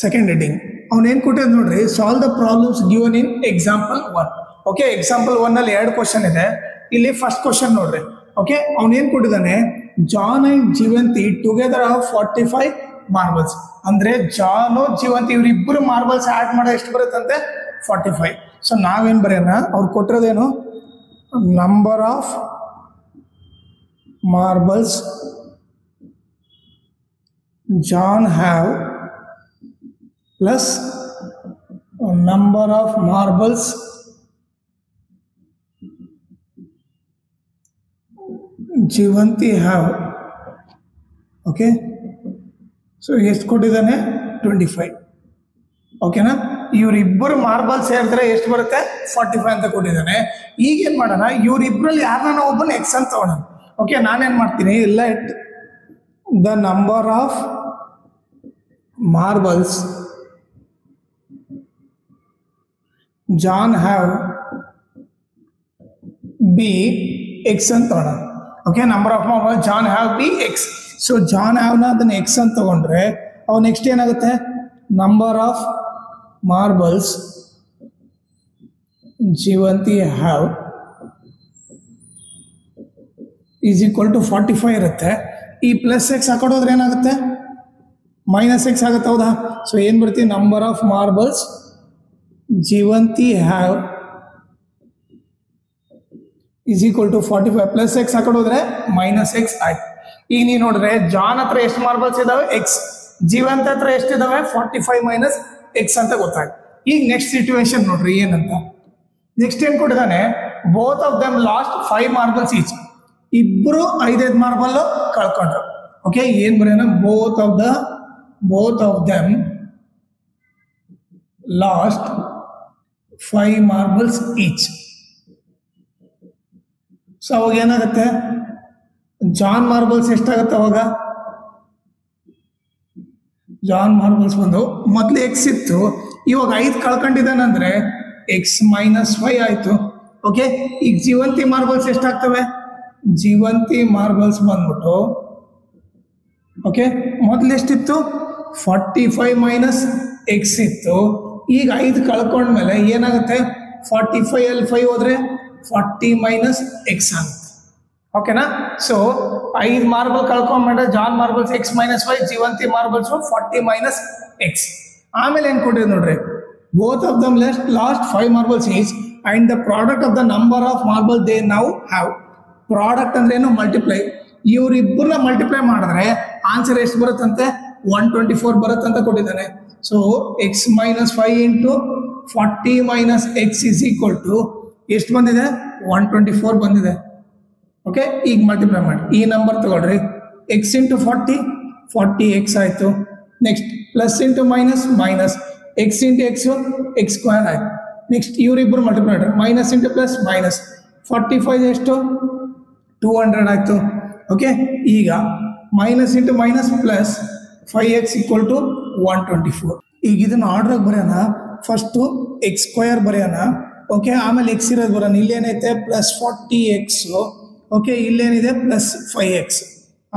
Second heading ಅವನೇನು ಕೊಟ್ಟಿದ್ದು ನೋಡ್ರಿ, solve the problems given in example 1. Okay, example 1 ಅಲ್ಲಿ 2 ಕ್ವಶನ್ ಇದೆ. ಇಲ್ಲಿ ಫಸ್ಟ್ ಕ್ವಶನ್ ನೋಡ್ರಿ. ಓಕೆ, ಅವನೇನು ಕೊಟ್ಟಿದ್ದಾನೆ, John and Jeevanti together of 45 marbles. ಅಂದ್ರೆ ಜಾನು ಜೀವಂತಿ ಇವರಿಬ್ಬರು ಮಾರ್ಬಲ್ಸ್ ಆಡ್ ಮಾಡೋ ಎಷ್ಟು ಬರುತ್ತಂತೆ, 45. ಸೊ ನಾವೇನು ಬರೆಯೋಣ, ಅವ್ರು ಕೊಟ್ಟಿರೋದೇನು, number of marbles John have plus number of marbles Jeevanti have. Okay, so ಎಷ್ಟು ಕೊಟ್ಟಿದ್ದಾನೆ, 25. ಓಕೆನಾ, ಇವರಿಬ್ಬರು ಮಾರ್ಬಲ್ ಸೇರಿದ್ರೆ ಎಷ್ಟು ಬರುತ್ತೆ, 45 ಅಂತ ಕೊಟ್ಟಿದ್ದಾನೆ. ಈಗೇನು ಮಾಡೋಣ, ಇವರಿಬ್ಬರಲ್ಲಿ ಯಾರನ್ನ ಒಬ್ಬನ ಎಕ್ಸ್ ಅಂತ ತಗೋಣ. ಓಕೆ, ನಾನೇನು ಮಾಡ್ತೀನಿ, let the number of marbles John have be x ಅಂತ ತಗೋಣ. Okay, number of marbles John have be x. So John ಹ್ಯಾವ್ನ ಅದನ್ನ ಎಕ್ಸ್ ಅಂತ ತಗೊಂಡ್ರೆ ಅವು ನೆಕ್ಸ್ಟ್ ಏನಾಗುತ್ತೆ, number of marbles Jeevanti have is equal to 45 ಇರುತ್ತೆ. ಈ ಪ್ಲಸ್ ಎಕ್ಸ್ ಹಾಕೊಡೋದ್ರೆ ಏನಾಗುತ್ತೆ, ಮೈನಸ್ ಎಕ್ಸ್ ಆಗುತ್ತೆ, ಹೌದಾ? ಸೊ ಏನು ಬರ್ತೀವಿ, number of marbles Jeevanti have is equal to 45 plus x ಹಾಕೊಡೋದ್ರೆ ಮೈನಸ್ ಎಕ್ಸ್ ಆಯ್ತು. ಈಗ ನೀವು ನೋಡಿದ್ರೆ ಜಾನ್ ಹತ್ರ ಎಷ್ಟು ಮಾರ್ಬಲ್ಸ್ ಇದಾವೆ, ಎಕ್ಸ್. ಜೀವಂತ ಹತ್ರ ಎಷ್ಟಿದಾವೆ, 45 ಮೈನಸ್ ಎಕ್ಸ್ ಅಂತ ಗೊತ್ತಾಯ್ತು. ಈಗ ನೆಕ್ಸ್ಟ್ ಸಿಚುವೇಶನ್ ನೋಡ್ರಿ ಏನಂತ. ನೆಕ್ಸ್ಟ್ ಏನ್ ಕೊಟ್ಟಿದ್ದಾನೆ, both of them lost 5 marbles each. ಇಬ್ರು 5 ಮಾರ್ಬಲ್ ಕಳ್ಕೊಂಡ್ರು. ಓಕೆ, ಏನ್ ಬರೆಯೋಣ, both of them lost 5 marbles each. So ಅವಾಗ ಏನಾಗುತ್ತೆ, ಜಾನ್ ಮಾರ್ಬಲ್ಸ್ ಎಷ್ಟಾಗುತ್ತೆ ಅವಾಗ, ಜಾನ್ ಮಾರ್ಬಲ್ಸ್ ಬಂದು ಮೊದಲು ಎಕ್ಸ್ ಇತ್ತು, ಇವಾಗ 5 ಕಳ್ಕೊಂಡಿದ್ದಾನಂದ್ರೆ ಎಕ್ಸ್ ಮೈನಸ್ 5 ಆಯ್ತು. ಓಕೆ, ಈಗ ಜೀವಂತಿ ಮಾರ್ಬಲ್ಸ್ ಎಷ್ಟಾಗ್ತವೆ, ಜೀವಂತಿ ಮಾರ್ಬಲ್ಸ್ ಬಂದ್ಬಿಟ್ಟು ಓಕೆ ಮೊದಲು ಎಷ್ಟಿತ್ತು, 45 ಮೈನಸ್ ಎಕ್ಸ್ ಇತ್ತು. ಈಗ 5 ಕಳ್ಕೊಂಡ್ಮೇಲೆ ಏನಾಗುತ್ತೆ, 45 ಅಲ್ಲಿ 5 ಹೋದ್ರೆ 40 ಮೈನಸ್ ಎಕ್ಸ್ ಆಗುತ್ತೆ. ಓಕೆನಾ, ಸೊ 5 ಮಾರ್ಬಲ್ ಕಳ್ಕೊಂಡ್ಮೇಲೆ John marbles x minus 5, Jeevanti marbles 40 minus x. ಆಮೇಲೆ ಏನು ಕೊಟ್ಟಿದ್ದು ನೋಡ್ರಿ, both of them lost 5 marbles each and the product of the number of marble they ನಾವು ಹ್ಯಾವ್. ಪ್ರಾಡಕ್ಟ್ ಅಂದ್ರೆ ಏನು, ಮಲ್ಟಿಪ್ಲೈ. ಇವರಿಬ್ಬರನ್ನ ಮಲ್ಟಿಪ್ಲೈ ಮಾಡಿದ್ರೆ ಆನ್ಸರ್ ಎಷ್ಟು ಬರುತ್ತಂತೆ, 124 ಬರುತ್ತಂತ ಕೊಟ್ಟಿದ್ದಾನೆ. So x minus 5 into 40 minus x is equal to ಎಷ್ಟು ಬಂದಿದೆ, 124 ಬಂದಿದೆ. ಓಕೆ, ಈಗ ಮಲ್ಟಿಪ್ಲೈ ಮಾಡಿ ಈ ನಂಬರ್ ತಗೊಳ್ರಿ, ಎಕ್ಸ್ ಇಂಟು 40 ಎಕ್ಸ್ ಆಯಿತು. Next plus into minus x into x square ಆಯಿತು. ನೆಕ್ಸ್ಟ್ ಇವರಿಬ್ಬರು ಮಲ್ಟಿಪ್ಲೈ ಮಾಡ್ರಿ, ಮೈನಸ್ ಇಂಟು ಪ್ಲಸ್ ಮೈನಸ್ 45 ಎಷ್ಟು 200 ಆಯಿತು. ಓಕೆ, ಈಗ minus into minus plus 5x equal to 124. ಈಗ ಇದನ್ನು ಆರ್ಡ್ರಾಗಿ ಬರೆಯೋಣ. ಫಸ್ಟು ಎಕ್ಸ್ ಸ್ಕ್ವೇರ್ ಬರೆಯೋಣ. ಓಕೆ, ಆಮೇಲೆ ಎಕ್ಸ್ ಇರೋದು ಬರೋಣ. ಇಲ್ಲೇನೈತೆ ಪ್ಲಸ್ 40x. ಓಕೆ, ಇಲ್ಲೇನಿದೆ ಪ್ಲಸ್ 5x.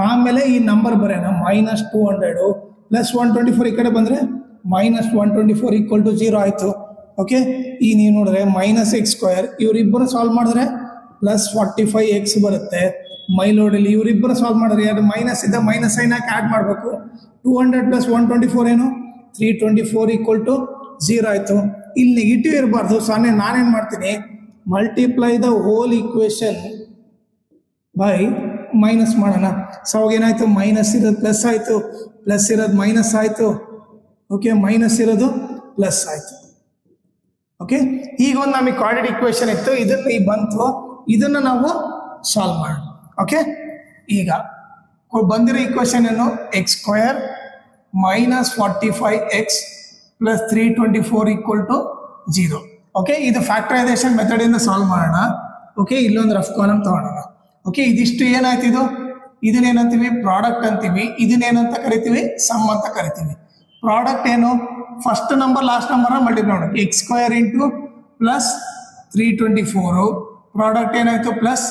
ಆಮೇಲೆ ಈ ನಂಬರ್ ಬರೆಯೋಣ, ಮೈನಸ್ 200 ಪ್ಲಸ್ 124. ಈ ಕಡೆ ಬಂದರೆ ಮೈನಸ್ 124 ಈಕ್ವಲ್ ಟು 0 ಆಯಿತು. ಓಕೆ, ಈಗ ನೀವು ನೋಡಿದ್ರೆ ಮೈನಸ್ ಎಕ್ಸ್ ಸ್ಕ್ವೇರ್, ಇವರಿಬ್ಬರು ಸಾಲ್ವ್ ಮಾಡಿದ್ರೆ ಪ್ಲಸ್ 45x ಬರುತ್ತೆ. ಮೈಲೋಡಲ್ಲಿ ಇವರಿಬ್ಬರು ಸಾಲ್ವ್ ಮಾಡಿದ್ರೆ ಎರಡು ಮೈನಸ್ ಇದೆ, ಮೈನಸ್ ಸೈನ್ ಹಾಕಿ ಆ್ಯಡ್ ಮಾಡಬೇಕು. 200 ಪ್ಲಸ್ 124 ಏನು, 324 ಈಕ್ವಲ್ ಟು 0 ಆಯಿತು. ಇಲ್ಲಿ ನೆಗೆಟಿವ್ ಇರಬಾರ್ದು. ಸೊ ನಾನೇನು ಮಾಡ್ತೀನಿ, multiply the whole equation by minus ಮಾಡೋಣ. ಸೊ ಅವಾಗ ಏನಾಯಿತು, ಮೈನಸ್ ಇರೋದು ಪ್ಲಸ್ ಆಯಿತು, ಪ್ಲಸ್ ಇರೋದು ಮೈನಸ್ ಆಯಿತು. ಓಕೆ, ಮೈನಸ್ ಇರೋದು ಪ್ಲಸ್ ಆಯಿತು. ಓಕೆ, ಈಗ ಒಂದು ನಮಗೆ ಕ್ವಾಡ್ರೇಟಿಕ್ ಈಕ್ವೇಶನ್ ಇತ್ತು, ಇದನ್ನು ಈಗ ಬಂತು, ಇದನ್ನು ನಾವು ಸಾಲ್ವ್ ಮಾಡೋಣ. ಓಕೆ, ಈಗ ಬಂದಿರೋ ಈಕ್ವೇಶನ್ ಏನು, X square minus 45x plus 324 equal to 0. Okay, ಇದು ಫ್ಯಾಕ್ಟರೈಸೇಷನ್ ಮೆಥಡಿಂದ ಸಾಲ್ವ್ ಮಾಡೋಣ. ಓಕೆ, ಇಲ್ಲೊಂದು ರಫ್ ಕಾಲಮ್ ತಗೊಳ್ಳೋಣ. ಓಕೆ, ಇದಿಷ್ಟು ಏನಾಯ್ತಿದು, ಇದನ್ನೇನಂತೀವಿ, ಪ್ರಾಡಕ್ಟ್ ಅಂತೀವಿ. ಇದನ್ನೇನಂತ ಕರಿತೀವಿ, ಸಮ್ ಅಂತ ಕರಿತೀವಿ. ಪ್ರಾಡಕ್ಟ್ ಏನು, first number last number multiply ಮಾಡೋದು. X square into plus 324, product ಏನಾಯಿತು ಪ್ಲಸ್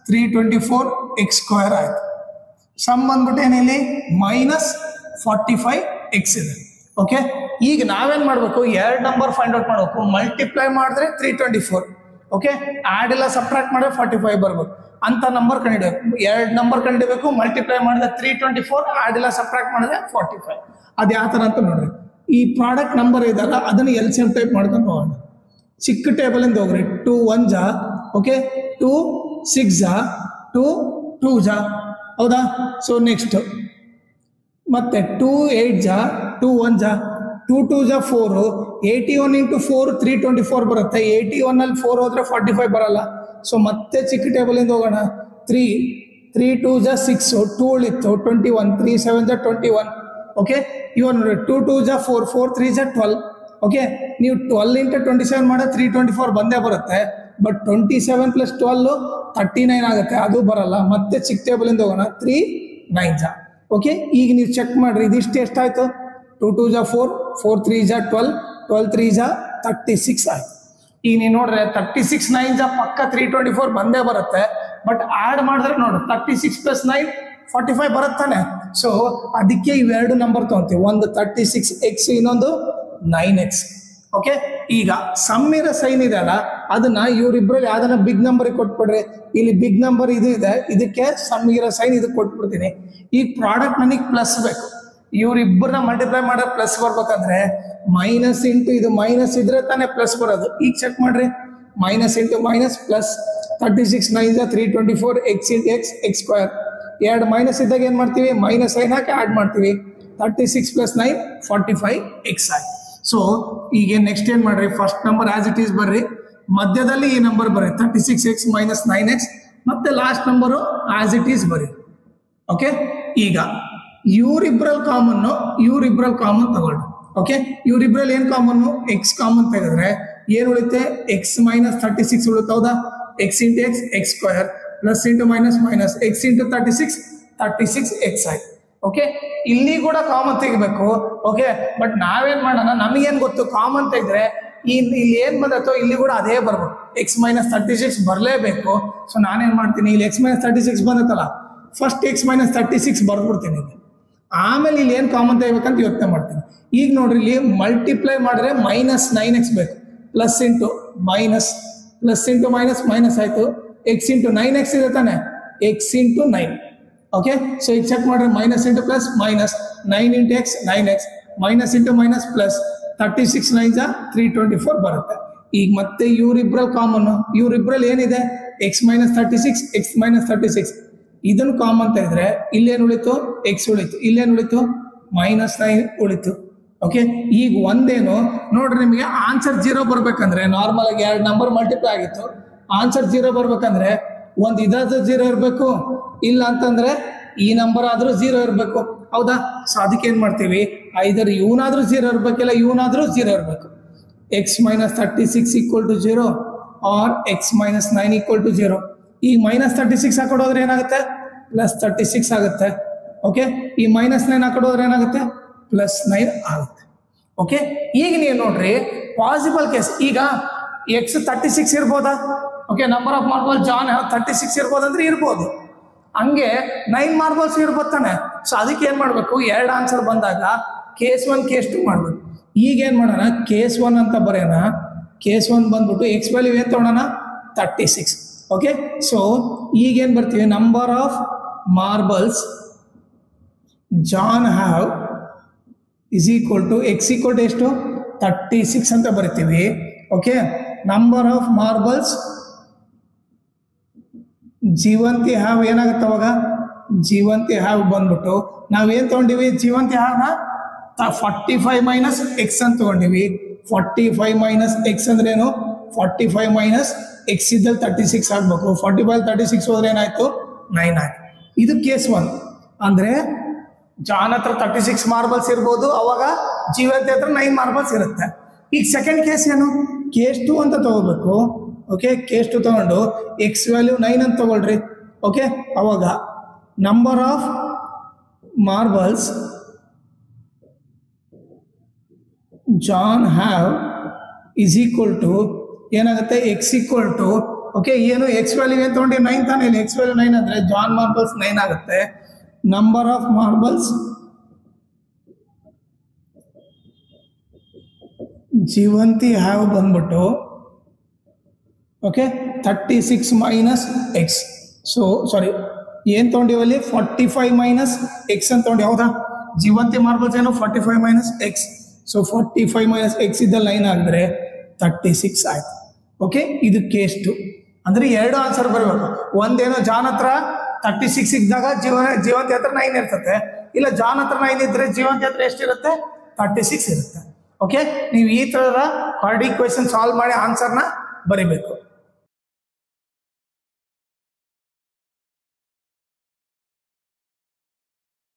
324 ಎಕ್ಸ್ ಸ್ಕ್ವೇರ್ ಆಯಿತು. ಸಮ್ ಬಂದ್ಬಿಟ್ಟು ಏನಿಲ್ಲಿ ಮೈನಸ್ 45x ಇದೆ. ಓಕೆ, ಈಗ ನಾವೇನ್ ಮಾಡ್ಬೇಕು, 2 ನಂಬರ್ ಫೈಂಡ್ ಔಟ್ ಮಾಡ್ಬೇಕು. ಮಲ್ಟಿಪ್ಲೈ ಮಾಡಿದ್ರೆ 324. ಓಕೆ, ಆಡ್ ಇಲ್ಲ ಸಬ್ಟ್ರಾಕ್ಟ್ ಮಾಡಿದ್ರೆ 45 ಬರ್ಬೇಕು ಅಂತ ನಂಬರ್ ಕಂಡಿಡಬೇಕು. 2 ನಂಬರ್ ಕಂಡಿಡಬೇಕು, ಮಲ್ಟಿಪ್ಲೈ ಮಾಡಿದ್ರೆ 324, ಆಡ್ ಇಲ್ಲ ಸಬ್ಟ್ರಾಕ್ಟ್ ಮಾಡಿದ್ರೆ 45. ಅದು ಯಾವ ಥರ ಅಂತ ನೋಡ್ರಿ. ಈ ಪ್ರಾಡಕ್ಟ್ ನಂಬರ್ ಇದಲ್ಲ ಅದನ್ನು LCM ಟೈಪ್ ಮಾಡ್ಕೊಂಡು ಹೋಗೋಣ. ಚಿಕ್ಕ ಟೇಬಲಿಂದ ಹೋಗ್ರಿ. 2 1 ಜಾ, ಓಕೆ, 2 6 ಜಾ, 2 2 ಜಾ, ಹೌದಾ? ಸೊ ನೆಕ್ಸ್ಟ್ ಮತ್ತೆ 2 8 ಜಾ, 2 1 ಜಾ, 2 2 ಜಾ 4, 81 ಇಂಟು 4 324 ಬರುತ್ತೆ. 81 ಅಲ್ಲಿ 4 ಹೋದ್ರೆ 45 ಬರಲ್ಲ. ಸೊ ಮತ್ತೆ ಚಿಕ್ಕ ಟೇಬಲಿಂದ ಹೋಗೋಣ. 3 2 ಜಾ 6, 2 ಉಳಿತು 21, 3 7 ಜಾ 21. ಓಕೆ, ಇವಾಗ ನೋಡ್ರಿ 2 2 ಜಾ 4, 4 3 ಜಾ 12. ಓಕೆ, ನೀವು 12 ಇಂಟು 27 ಮಾಡಿದ್ರೆ 324 ಬಂದೇ ಬರುತ್ತೆ. ಬಟ್ 27 ಪ್ಲಸ್ 12 39 ಆಗುತ್ತೆ, ಅದು ಬರಲ್ಲ. ಮತ್ತೆ ಚಿಕ್ಕ ಟೇಬಲಿಂದ ಹೋಗೋಣ. 3 9 ಜಾ. ಓಕೆ, ಈಗ ನೀವು ಚೆಕ್ ಮಾಡ್ರಿ, ಇದಿಷ್ಟು ಎಷ್ಟಾಯ್ತು? 2 2 ಜಾ 4, 4 3 ಜಾ 12, 12 3 ಜಾ 36 ಆಯ್ತು. ಈಗ ನೀವು ನೋಡ್ರೆ 36 9 ಜಾ ಪಕ್ಕ 324 ಬಂದೇ ಬರುತ್ತೆ. ಬಟ್ ಆಡ್ ಮಾಡಿದ್ರೆ ನೋಡ್ರಿ 36 ಪ್ಲಸ್ 9 45 ಬರುತ್ತಾನೆ. ಸೊ ಅದಕ್ಕೆ ಇವೆರಡು ನಂಬರ್ ತಗೊಂತೀವಿ, ಒಂದು 36x, ಇನ್ನೊಂದು 9x. ಓಕೆ, ಈಗ ಸಮ್ಮಿರ ಸೈನ್ ಇದೆ ಅಲ್ಲ, ಅದನ್ನ ಇವರಿಬ್ಬರಲ್ಲಿ ಯಾವ್ದನ್ನ ಬಿಗ್ ನಂಬರ್ ಕೊಟ್ಬಿಡ್ರಿ. ಇಲ್ಲಿ ಬಿಗ್ ನಂಬರ್ ಇದು ಇದೆ, ಇದಕ್ಕೆ ಸಮ್ಮಿರ ಸೈನ್ ಇದಕ್ಕೆ ಕೊಟ್ಬಿಡ್ತೀನಿ. ಈ ಪ್ರಾಡಕ್ಟ್ ನನಗೆ ಪ್ಲಸ್ ಬೇಕು. ಇವ್ರಿಬ್ಬರನ್ನ ಮಲ್ಟಿಪ್ಲೈ ಮಾಡೋ ಪ್ಲಸ್ ಬರ್ಬೇಕಂದ್ರೆ ಮೈನಸ್ ಇಂಟು ಇದು ಮೈನಸ್ ಇದ್ರೆ ತಾನೇ ಪ್ಲಸ್ ಬರೋದು. ಈಗ ಚೆಕ್ ಮಾಡ್ರಿ, ಮೈನಸ್ ಇಂಟು ಮೈನಸ್ ಪ್ಲಸ್. 36 9 ಜಾ 324, x into x square. 2 minus ಇದ್ದಾಗ ಏನ್ ಮಾಡ್ತೀವಿ, ಮೈನಸ್ ಸೈನ್ ಹಾಕಿ ಆಡ್ ಮಾಡ್ತೀವಿ. 36 ಪ್ಲಸ್ 9 45x ಆಯ್ತು. ಸೊ ಈಗ ನೆಕ್ಸ್ಟ್ ಏನ್ ಮಾಡ್ರಿ, first number as it is ಬರ್ರಿ, ಮಧ್ಯದಲ್ಲಿ ಈ ನಂಬರ್ ಬರ್ರಿ 36x ಮೈನಸ್ 9x, ಮತ್ತೆ last number as it is ಬರ್ರಿ. ಓಕೆ, ಈಗ ಇವರಿಬ್ರಲ್ ಕಾಮನ್ ತಗೊಳ್ರಿ. ಓಕೆ, ಇವರಿಬ್ರಲ್ಲಿ ಏನ್ ಕಾಮನ್, ಎಕ್ಸ್ ಕಾಮನ್ ತೆಗೆದ್ರೆ ಏನ್ ಉಳಿತೆ, ಎಕ್ಸ್ ಮೈನಸ್ 36 ಉಳಿತು. ಹೌದಾ? X into x square plus into minus minus x into 36x ಆಯ್ತು. ಓಕೆ, ಇಲ್ಲಿ ಕೂಡ ಕಾಮನ್ ತೆಗಿಬೇಕು. ಓಕೆ, ಬಟ್ ನಾವೇನ್ ಮಾಡೋಣ, ನಮಗೇನ್ ಗೊತ್ತು, ಕಾಮನ್ ತೆಗೆದ್ರೆ ಇಲ್ಲಿ ಏನ್ ಬಂದತ್ತೋ ಇಲ್ಲಿ ಕೂಡ ಅದೇ ಬರ್ಬೇಕು. ಎಕ್ಸ್ ಮೈನಸ್ 36 ಬರಲೇಬೇಕು. ಸೊ ನಾನೇನ್ ಮಾಡ್ತೀನಿ, ಇಲ್ಲಿ ಎಕ್ಸ್ ಮೈನಸ್ 36 ಬಂದತ್ತಲ್ಲ, ಫಸ್ಟ್ ಎಕ್ಸ್ ಮೈನಸ್ 36 ಬರ್ಬಿಡ್ತೀನಿ. ಆಮೇಲೆ ಇಲ್ಲಿ ಏನು ಕಾಮನ್ ತೆಗಿಬೇಕಂತ ಯೋಚನೆ ಮಾಡ್ತೀನಿ. ಈಗ ನೋಡ್ರಿ, ಇಲ್ಲಿ ಮಲ್ಟಿಪ್ಲೈ ಮಾಡಿದ್ರೆ ಮೈನಸ್ 9x ಬೇಕು, ಪ್ಲಸ್ ಇಂಟು ಮೈನಸ್ ಮೈನಸ್ ಆಯ್ತು. ಎಕ್ಸ್ ಇಂಟು 9x ಇದೆ ತಾನೆ, ಎಕ್ಸ್ ಇಂಟು 9. ಓಕೆ, ಸೊ ಈಗ ಚೆಕ್ ಮಾಡ್ರಿ, minus into plus minus 9 into X 9x, minus into minus plus 36 9 ಜಾ 324 ಬರುತ್ತೆ. ಈಗ ಮತ್ತೆ ಇವರಿಬ್ರಲ್ಲಿ ಕಾಮನ್, ಇವರಿಬ್ರಲ್ಲಿ ಏನಿದೆ, ಎಕ್ಸ್ ಮೈನಸ್ 36 ಇದನ್ನು ಕಾಮನ್ ತೆಗೆದ್ರೆ ಇಲ್ಲೇನು ಉಳಿತು, ಎಕ್ಸ್ ಉಳಿತು. ಇಲ್ಲೇನು ಉಳಿತು, ಮೈನಸ್ 9 ಉಳಿತು. ಓಕೆ, ಈಗ ಒಂದೇನು ನೋಡ್ರಿ, ನಿಮಗೆ ಆನ್ಸರ್ 0 ಬರ್ಬೇಕಂದ್ರೆ ನಾರ್ಮಲ್ ಆಗಿ 2 ನಂಬರ್ ಮಲ್ಟಿಪ್ಲೈ ಆಗಿತ್ತು. ಆನ್ಸರ್ 0 ಬರ್ಬೇಕಂದ್ರೆ ಒಂದು ಇದಾದ್ರೂ 0 ಇರಬೇಕು, ಇಲ್ಲ ಅಂತಂದ್ರೆ ಈ ನಂಬರ್ ಆದ್ರೂ 0 ಇರಬೇಕು. ಹೌದಾ? ಸೊ ಅದಕ್ಕೆ ಏನ್ ಮಾಡ್ತೀವಿ, ಐದರ್ ಇವನಾದ್ರೂ 0 ಇರ್ಬೇಕಿಲ್ಲ ಇವನಾದ್ರೂ 0 ಇರಬೇಕು. X minus 36 equal to 0 or X minus 9 equal to 0. ಈ ಮೈನಸ್ 36 ಹಾಕೊಡೋದ್ರೆ ಏನಾಗುತ್ತೆ, ಪ್ಲಸ್ 36 ಆಗುತ್ತೆ. ಓಕೆ, ಈ ಮೈನಸ್ 9 ಹಾಕೊಡೋದ್ರೆ ಏನಾಗುತ್ತೆ, ಪ್ಲಸ್ 9 ಆಗುತ್ತೆ. ಓಕೆ, ಈಗ ನೀವು ನೋಡ್ರಿ ಪಾಸಿಬಲ್ ಕೇಸ್. ಈಗ ಎಕ್ಸ್ 36 ಇರ್ಬೋದಾ? Okay, number of marble John 36 ಇರ್ಬೋದಂದ್ರೆ ಇರ್ಬೋದು. ಹಂಗೆ 9 ಮಾರ್ಬಲ್ಸ್ ಇರ್ಬೋದು ತಾನೆ. ಸೊ ಅದಕ್ಕೆ ಏನ್ ಮಾಡ್ಬೇಕು, 2 ಆನ್ಸರ್ ಬಂದಾಗ ಕೇಸ್ 1 ಕೇಸ್ 2 ಮಾಡ್ಬೇಕು. ಈಗ ಏನ್ ಮಾಡೋಣ, ಕೇಸ್ 1 ಅಂತ ಬರೆಯೋಣ. ಕೇಸ್ 1 ಬಂದ್ಬಿಟ್ಟು ಎಕ್ಸ್ ವ್ಯಾಲ್ಯೂ ಏನ್ ತಗೊಳ್ಳೋಣ, 36. ಓಕೆ, ಸೊ ಈಗೇನ್ ಬರ್ತೀವಿ, number of marbles John have is equal to x equal to ಎಷ್ಟು, 36 ಅಂತ ಬರಿತೀವಿ. Okay, number of marbles Jeevanti have ಏನಾಗುತ್ತೆ ಅವಾಗ, ಜೀವಂತಿ ಹ್ಯಾವ್ ಬಂದ್ಬಿಟ್ಟು ನಾವೇನ್ ತಗೊಂಡಿವಿ, ಜೀವಂತಿ ಹ್ಯಾವ್ನ 45 ಮೈನಸ್ ಎಕ್ಸ್ ಅಂತ ತಗೊಂಡಿವಿ. 45 ಮೈನಸ್ ಎಕ್ಸ್ ಅಂದ್ರೆ ಏನು, 45 ಮೈನಸ್ ಎಕ್ಸ್ ಇದ್ದಲ್ಲಿ 36 ಆಗ್ಬೇಕು. 45 36 ಹೋದ್ರೆ ಏನಾಯ್ತು, 9 ಆಯ್ತು. ಇದು ಕೇಸ್ 1 ಅಂದ್ರೆ ಜಾನ್ ಹತ್ರ 36 ಮಾರ್ಬಲ್ಸ್ ಇರ್ಬೋದು, ಅವಾಗ ಜೀವಂತಿ ಹತ್ರ 9 ಮಾರ್ಬಲ್ಸ್ ಇರುತ್ತೆ. ಈಗ ಸೆಕೆಂಡ್ ಕೇಸ್ ಏನು, ಕೇಸ್ 2 ಅಂತ ತಗೋಬೇಕು. ಓಕೆ, ಕೇಸ್ 2 ತಗೊಂಡು ಎಕ್ಸ್ ವ್ಯಾಲ್ಯೂ 9 ಅಂತ ತಗೊಳ್ರಿ. ಓಕೆ, ಅವಾಗ number of marbles John have is equal to ಏನಾಗುತ್ತೆ, ಎಕ್ಸ್ ಈಕ್ವಲ್ ಟು, ಓಕೆ, ಏನು ಎಕ್ಸ್ ವ್ಯಾಲ್ಯೂ ಏನು ತಗೊಂಡು 9 ತಾನೇ, ಇಲ್ಲಿ ಎಕ್ಸ್ ವ್ಯಾಲ್ಯೂ 9 ಅಂದ್ರೆ ಜಾನ್ ಮಾರ್ಬಲ್ಸ್ 9 ಆಗುತ್ತೆ. Number of marbles Jeevanti have ಬಂದ್ಬಿಟ್ಟು okay 36 minus x. So sorry ಏನು ತೊಗೊಂಡಿವಲ್ಲಿ 45 ಮೈನಸ್ ಎಕ್ಸ್ ಅಂತ ತೊಗೊಂಡು, ಹೌದಾ? ಜೀವಂತಿ ಮಾರ್ಬಲ್ಸ್ ಏನು 45 minus x. So 45 minus X ಇದ್ದ ಲೈನ್ ಆಗಿದ್ರೆ 36 ಆಯ್ತು. ಓಕೆ, ಇದು ಕೇಸ್ 2. ಅಂದರೆ 2 ಆನ್ಸರ್ ಬರಬೇಕು. ಒಂದೇನೋ ಜಾನ್ ಹತ್ರ 36 ಇದ್ದಾಗ ಜೀವಂತಿ ಹತ್ರ 9 ಇರ್ತದೆ, ಇಲ್ಲ ಜಾನ್ ಹತ್ರ 9 ಇದ್ರೆ ಜೀವಂತಿ ಹತ್ರ ಎಷ್ಟಿರುತ್ತೆ? 36 ಇರುತ್ತೆ. ಓಕೆ, ನೀವು ಈ ಥರದ ಹಾರ್ಡ್ ಈಕ್ವೇಷನ್ ಸಾಲ್ವ್ ಮಾಡಿ ಆನ್ಸರ್ನ ಬರೀಬೇಕು.